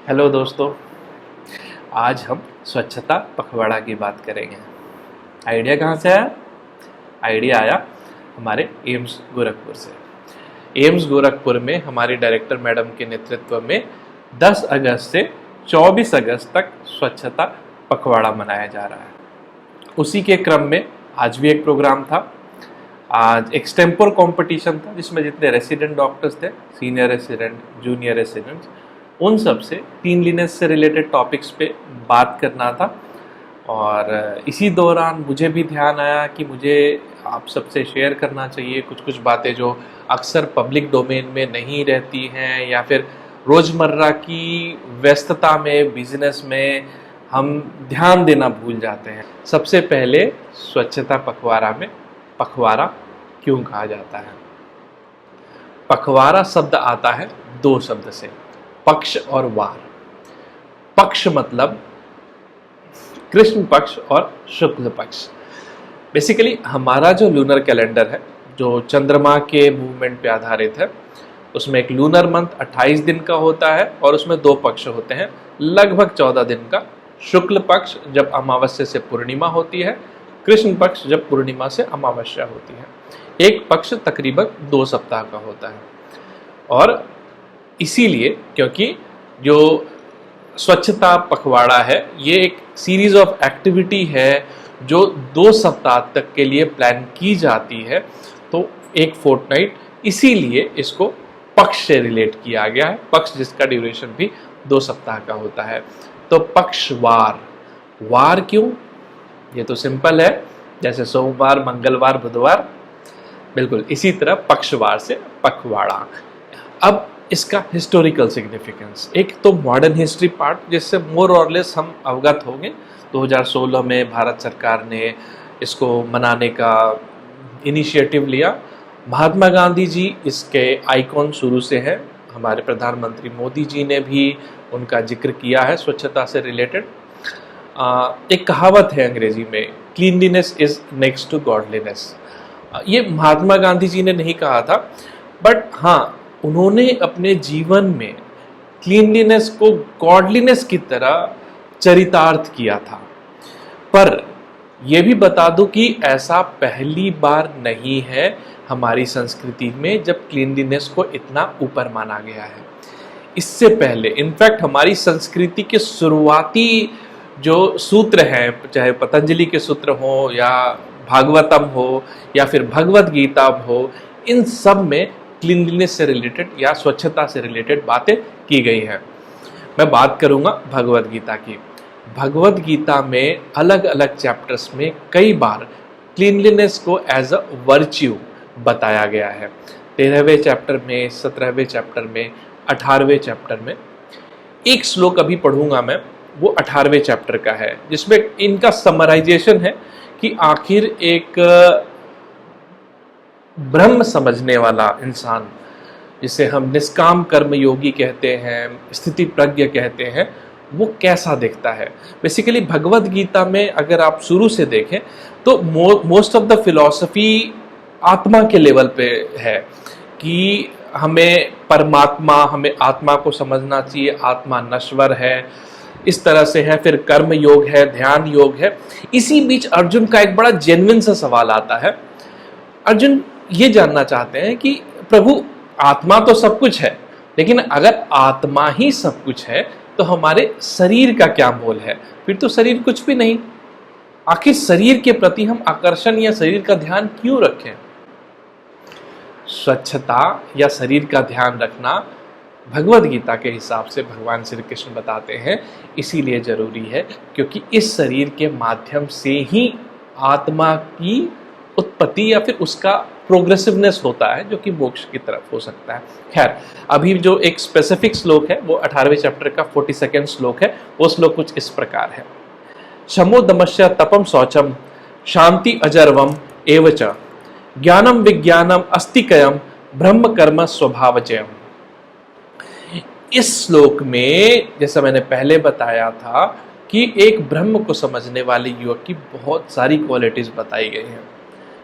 Hello दोस्तों, आज हम स्वच्छता पखवाड़ा की बात करेंगे। आइडिया कहाँ से आया? आइडिया आया हमारे एम्स गोरखपुर से। एम्स गोरखपुर में हमारी डायरेक्टर मैडम के नेतृत्व में 10 अगस्त से 24 अगस्त तक स्वच्छता पखवाड़ा मनाया जा रहा है। उसी के क्रम में आज भी एक प्रोग्राम था। आज एक्सटेम्पोर कंपटीशन था जिसमें जितने रेसिडेंट डॉक्टर्स थे, सीनियर रेसिडेंट, जूनियर रेसिडेंट्स, उन सब से क्लीनलीनेस से रिलेटेड टॉपिक्स पे बात करना था। और इसी दौरान मुझे भी ध्यान आया कि मुझे आप सबसे शेयर करना चाहिए कुछ कुछ बातें जो अक्सर पब्लिक डोमेन में नहीं रहती हैं या फिर रोज़मर्रा की व्यस्तता में, बिजनेस में हम ध्यान देना भूल जाते हैं। सबसे पहले स्वच्छता पखवाड़ा में पखवाड़ा क्यों कहा जाता है? पखवाड़ा शब्द आता है दो शब्द से, पक्ष और वार। पक्ष मतलब कृष्ण पक्ष और शुक्ल पक्ष। बेसिकली हमारा जो लूनर कैलेंडर है, जो चंद्रमा के मूवमेंट पे आधारित है, उसमें एक लूनर मंथ 28 दिन का होता है और उसमें दो पक्ष होते हैं, लगभग 14 दिन का। शुक्ल पक्ष जब अमावस्या से पूर्णिमा होती है, कृष्ण पक्ष जब पूर्णिमा से अमावस्या होती है। एक पक्ष तकरीबन 2 सप्ताह का होता है। और इसीलिए क्योंकि जो स्वच्छता पखवाड़ा है ये एक सीरीज ऑफ एक्टिविटी है जो 2 सप्ताह तक के लिए प्लान की जाती है, तो एक फोर्टनाइट, इसीलिए इसको पक्ष से रिलेट किया गया है। पक्ष जिसका ड्यूरेशन भी 2 सप्ताह का होता है। तो पक्षवार, वार क्यों? ये तो सिंपल है, जैसे सोमवार, मंगलवार, बुधवार, बिल्कुल इसी तरह पक्षवार से पखवाड़ा। अब इसका हिस्टोरिकल सिग्निफिकेंस, एक तो मॉडर्न हिस्ट्री पार्ट जिससे मोर और लेस हम अवगत होंगे। 2016 में भारत सरकार ने इसको मनाने का इनिशिएटिव लिया। महात्मा गांधी जी इसके आइकॉन शुरू से हैं। हमारे प्रधानमंत्री मोदी जी ने भी उनका जिक्र किया है स्वच्छता से रिलेटेड। एक कहावत है अंग्रेजी में, cleanliness is next to godliness. ये महात्मा गांधी जी ने नहीं कहा था, बट हाँ, उन्होंने अपने जीवन में क्लीनलीनेस को गॉडलीनेस की तरह चरितार्थ किया था। पर यह भी बता दूं कि ऐसा पहली बार नहीं है हमारी संस्कृति में जब क्लीनलीनेस को इतना ऊपर माना गया है। इससे पहले इनफैक्ट हमारी संस्कृति के शुरुआती जो सूत्र हैं, चाहे पतंजलि के सूत्र हो या भागवतम हो या फिर भगवत गीता हो, इन सब में क्लीनलीनेस से रिलेटेड या स्वच्छता से रिलेटेड बातें की गई हैं। मैं बात करूंगा भगवत गीता की। भगवत गीता में अलग अलग चैप्टर्स में कई बार क्लीनलीनेस को एज अ वर्च्यू बताया गया है। 13वें चैप्टर में, 17वें चैप्टर में, 18वें चैप्टर में। एक श्लोक अभी पढ़ूंगा मैं, वो 18वें चैप्टर का है, जिसमें इनका समराइजेशन है कि आखिर एक ब्रह्म समझने वाला इंसान, जिसे हम निष्काम कर्म योगी कहते हैं, स्थिति प्रज्ञ कहते हैं, वो कैसा दिखता है। बेसिकली भगवत गीता में अगर आप शुरू से देखें तो मोस्ट ऑफ द फिलॉसफी आत्मा के लेवल पे है कि हमें परमात्मा, हमें आत्मा को समझना चाहिए, आत्मा नश्वर है, इस तरह से है। फिर कर्म योग है, ध्यान योग है। इसी बीच अर्जुन का एक बड़ा जेन्युइन सा सवाल आता है। अर्जुन ये जानना चाहते हैं कि प्रभु, आत्मा तो सब कुछ है, लेकिन अगर आत्मा ही सब कुछ है तो हमारे शरीर का क्या मोल है? फिर तो शरीर कुछ भी नहीं। आखिर शरीर के प्रति हम आकर्षण या शरीर का ध्यान क्यों रखें? स्वच्छता या शरीर का ध्यान रखना भगवत गीता के हिसाब से भगवान श्री कृष्ण बताते हैं इसीलिए जरूरी है क्योंकि इस शरीर के माध्यम से ही आत्मा की उत्पत्ति या फिर उसका प्रोग्रेसिवनेस होता है, जो कि मोक्ष की तरफ हो सकता है। खैर, अभी जो एक स्पेसिफिक श्लोक है वो 18वें चैप्टर का 42वां श्लोक है। वो श्लोक कुछ इस प्रकार है। शमो दमस्य तपम शौचम शांति अजर्वम एवच ज्ञानम विज्ञानम अस्तिकयम ब्रह्म कर्म स्वभावचयम। इस श्लोक में, जैसा मैंने पहले बताया था, कि एक ब्रह्म को समझने वाले युवक की बहुत सारी क्वालिटीज बताई गई हैं,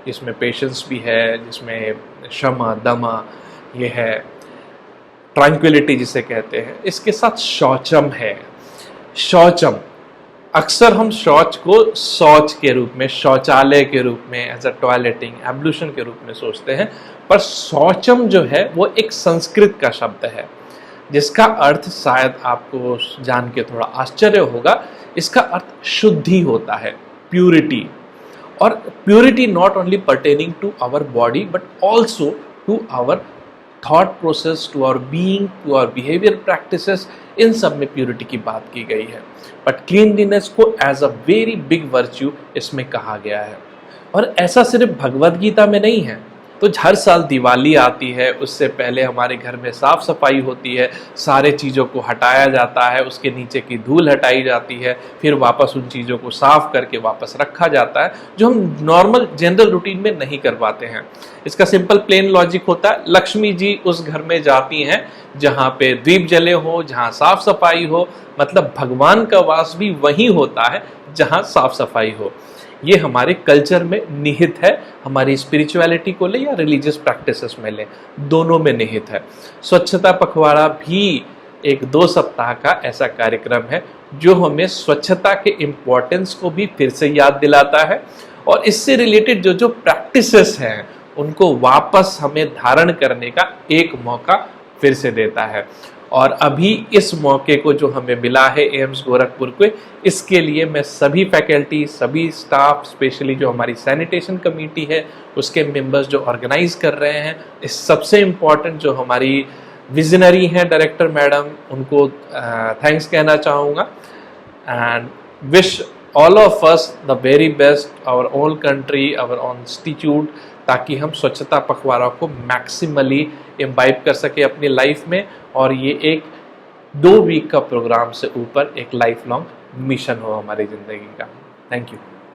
जिसमें पेशेंस भी है, जिसमें क्षमा, दमा ये है। ट्रैंक्विलिटी जिसे कहते हैं, इसके साथ शौचम है। शौचम, अक्सर हम शौच को शौच के रूप में, शौचालय के रूप में, एज अ टॉयलेटिंग, एब्ल्यूशन के रूप में सोचते हैं, पर शौचम जो है वो एक संस्कृत का शब्द है जिसका अर्थ शायद आपको जान के थोड़ा आश्चर्य होगा। इसका अर्थ शुद्धि होता है, प्यूरिटी। और purity not only pertaining to our body but also to our thought process, to our being, to our behaviour practices, इन सब में प्यूरिटी की बात की गई है। बट क्लीनलीनेस को as a very big virtue इसमें कहा गया है। और ऐसा सिर्फ भगवद गीता में नहीं है। तो हर साल दिवाली आती है, उससे पहले हमारे घर में साफ सफाई होती है, सारे चीज़ों को हटाया जाता है, उसके नीचे की धूल हटाई जाती है, फिर वापस उन चीज़ों को साफ करके वापस रखा जाता है, जो हम नॉर्मल जनरल रूटीन में नहीं कर पाते हैं। इसका सिंपल प्लेन लॉजिक होता है, लक्ष्मी जी उस घर में जाती हैं जहाँ पे दीप जले हो, जहाँ साफ सफाई हो, मतलब भगवान का वास भी वहीं होता है जहाँ साफ सफाई हो। ये हमारे कल्चर में निहित है, हमारी स्पिरिचुअलिटी को ले या रिलीजियस प्रैक्टिसेस में ले, दोनों में निहित है। स्वच्छता पखवाड़ा भी एक 2 सप्ताह का ऐसा कार्यक्रम है जो हमें स्वच्छता के इम्पोर्टेंस को भी फिर से याद दिलाता है और इससे रिलेटेड जो जो प्रैक्टिसेस हैं उनको वापस हमें धारण करने का एक मौका फिर से देता है। और अभी इस मौके को जो हमें मिला है एम्स गोरखपुर को, इसके लिए मैं सभी फैकल्टी, सभी स्टाफ, स्पेशली जो हमारी सैनिटेशन कमेटी है उसके मेंबर्स जो ऑर्गेनाइज कर रहे हैं, इस सबसे इम्पॉर्टेंट जो हमारी विजनरी हैं डायरेक्टर मैडम, उनको थैंक्स कहना चाहूँगा and wish all of us the very best, our own country, our own institute, ताकि हम स्वच्छता पखवाड़ा को मैक्सिमली इम्बाइब कर सके अपनी लाइफ में और ये एक 2 वीक का प्रोग्राम से ऊपर एक लाइफ लॉन्ग मिशन हो हमारी ज़िंदगी का। Thank you.